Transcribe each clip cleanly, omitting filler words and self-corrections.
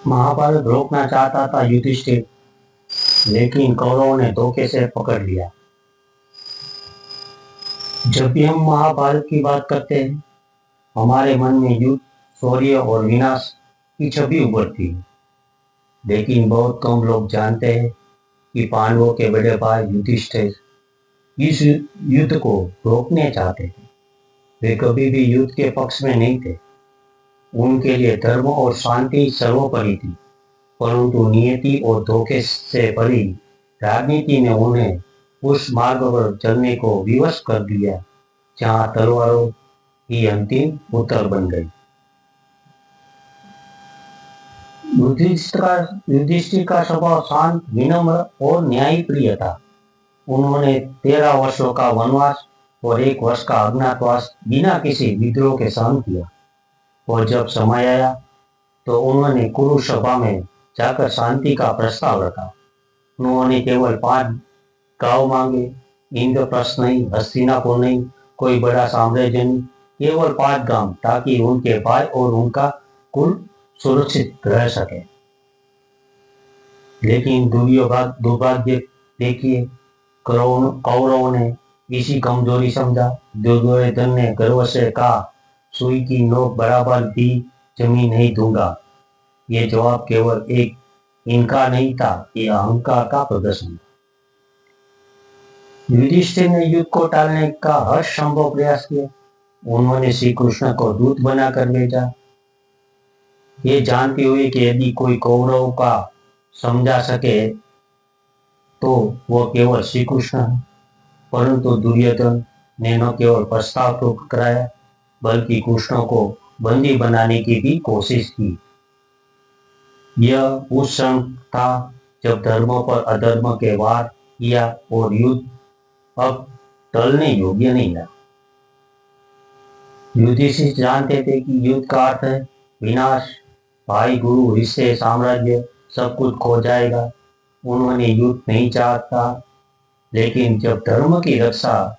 महाभारत रोकना चाहता था युधिष्ठिर, लेकिन कौरवों ने धोखे से पकड़ लिया। जब भी हम महाभारत की बात करते हैं, हमारे मन में युद्ध, शौर्य और विनाश की छवि उभरती है। लेकिन बहुत कम लोग जानते हैं कि पांडवों के बड़े भाई युधिष्ठिर इस युद्ध को रोकने चाहते थे। वे कभी भी युद्ध के पक्ष में नहीं थे। उनके लिए धर्म और शांति सर्वोपरि थी, परंतु नियति और धोखे से भरी राजनीति ने उन्हें उस मार्ग पर चलने को विवश कर दिया जहां तलवारों ही अंतिम उत्तर बन गई। युधिष्ठिर का स्वभाव शांत, विनम्र और न्यायप्रिय था। उन्होंने 13 वर्षों का वनवास और 1 वर्ष का अज्ञातवास बिना किसी विद्रोह के सहन किया, और जब समय आया तो उन्होंने कुरुसभा में जाकर शांति का प्रस्ताव रखा। उन्होंने केवल 5 गांव मांगे, इंद्रप्रस्थ नहीं, हस्तिनापुर नहीं, कोई बड़ा साम्राज्य नहीं, केवल 5 गांव, ताकि उनके भाई और उनका कुल सुरक्षित रह सके। लेकिन दुर्भाग्य देखिए, कौरवों ने इसी कमजोरी समझा। दुर्योधन ने गर्व से कहा, सुई की नोक बराबर भी जमीन नहीं दूंगा। ये जवाब केवल एक इनकार नहीं था, ये अहंकार का प्रदर्शन। युधिष्ठिर ने युद्ध को टालने का हर संभव प्रयास किया। उन्होंने श्री कृष्ण को दूत बनाकर भेजा, ये जानते हुए कि यदि कोई कौरव का समझा सके तो वो केवल श्री कृष्ण है। परंतु दुर्योधन ने न केवल प्रस्ताव तो कराया, बल्कि कृष्ण को बंदी बनाने की भी कोशिश की। यह उस क्षण था जब धर्म पर अधर्म के वार किया और युद्ध अब टलने योग्य नहीं था। युधिष्ठिर जानते थे कि युद्ध का अर्थ है विनाश, भाई, गुरु, रिश्ते, साम्राज्य, सब कुछ खो जाएगा। उन्होंने युद्ध नहीं चाहता, लेकिन जब धर्म की रक्षा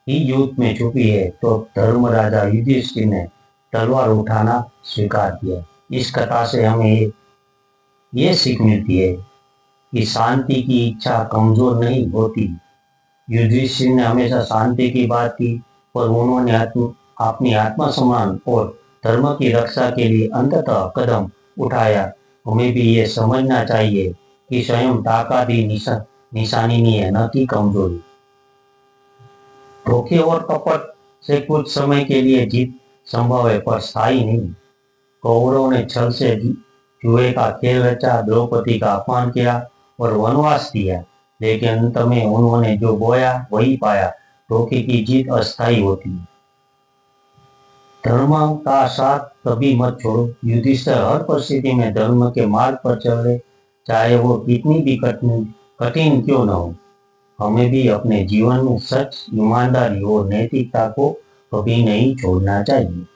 ही युद्ध में छुपी है तो धर्म राजा युधिष्ठिर ने तलवार उठाना स्वीकार किया। इस कथा से हमें ये सीख मिलती है कि शांति की इच्छा कमजोर नहीं होती। युधिष्ठिर ने हमेशा शांति की बात की, पर उन्होंने अपनी आत्मसम्मान और धर्म की रक्षा के लिए अंततः कदम उठाया। हमें भी ये समझना चाहिए कि स्वयं ताकत ही निशानी नहीं है, न कि कमजोरी। धोखे और कपट से कुछ समय के लिए जीत संभव है, पर स्थायी नहीं। कौरवों ने छल से जुए का खेल रचा, द्रौपदी का अपमान किया और वनवास दिया, लेकिन अंत में उन्होंने जो बोया वही पाया। धोखे की जीत अस्थायी होती है। धर्म का साथ कभी मत छोड़ो। युधिष्ठिर हर परिस्थिति में धर्म के मार्ग पर चले, चाहे वो कितनी भी कठिन क्यों न हो। हमें भी अपने जीवन में सच, ईमानदारी और नैतिकता को कभी नहीं छोड़ना चाहिए।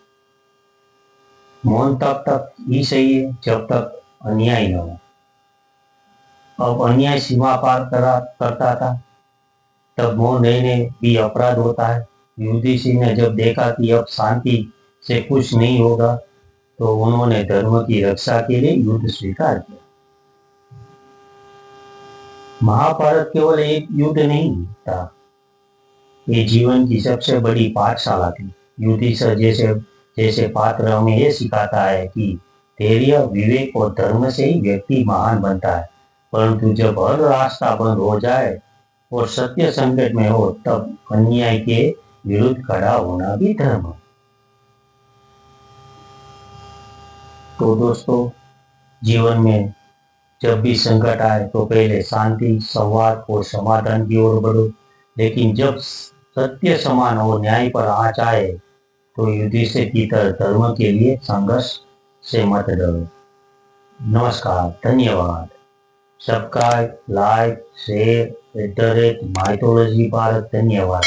मौन तब ही सही है जब तक अन्याय न हो। अब अन्याय सीमा पार करता था, तब मौन रहने भी अपराध होता है। युधिष्ठिर ने जब देखा कि अब शांति से कुछ नहीं होगा, तो उन्होंने धर्म की रक्षा के लिए युद्ध स्वीकार किया। महाभारत केवल एक युद्ध नहीं था, ये जीवन की सबसे बड़ी पाठशाला थी। युधिष्ठिर जैसे पात्र हमें ये सिखाता है कि धैर्य, विवेक और धर्म से ही व्यक्ति महान बनता है। परंतु जब हर रास्ता बंद हो जाए और सत्य संकट में हो, तब अन्याय के विरुद्ध खड़ा होना भी धर्म। तो दोस्तों, जीवन में जब भी संकट आए तो पहले शांति, संवाद और समाधान की ओर बढ़ो। लेकिन जब सत्य, समान और न्याय पर आँच आए तो युधिष्ठिर की तरह धर्म के लिए संघर्ष से मत डरो। नमस्कार, धन्यवाद। Subscribe, like, share, @mythology Bharat. धन्यवाद।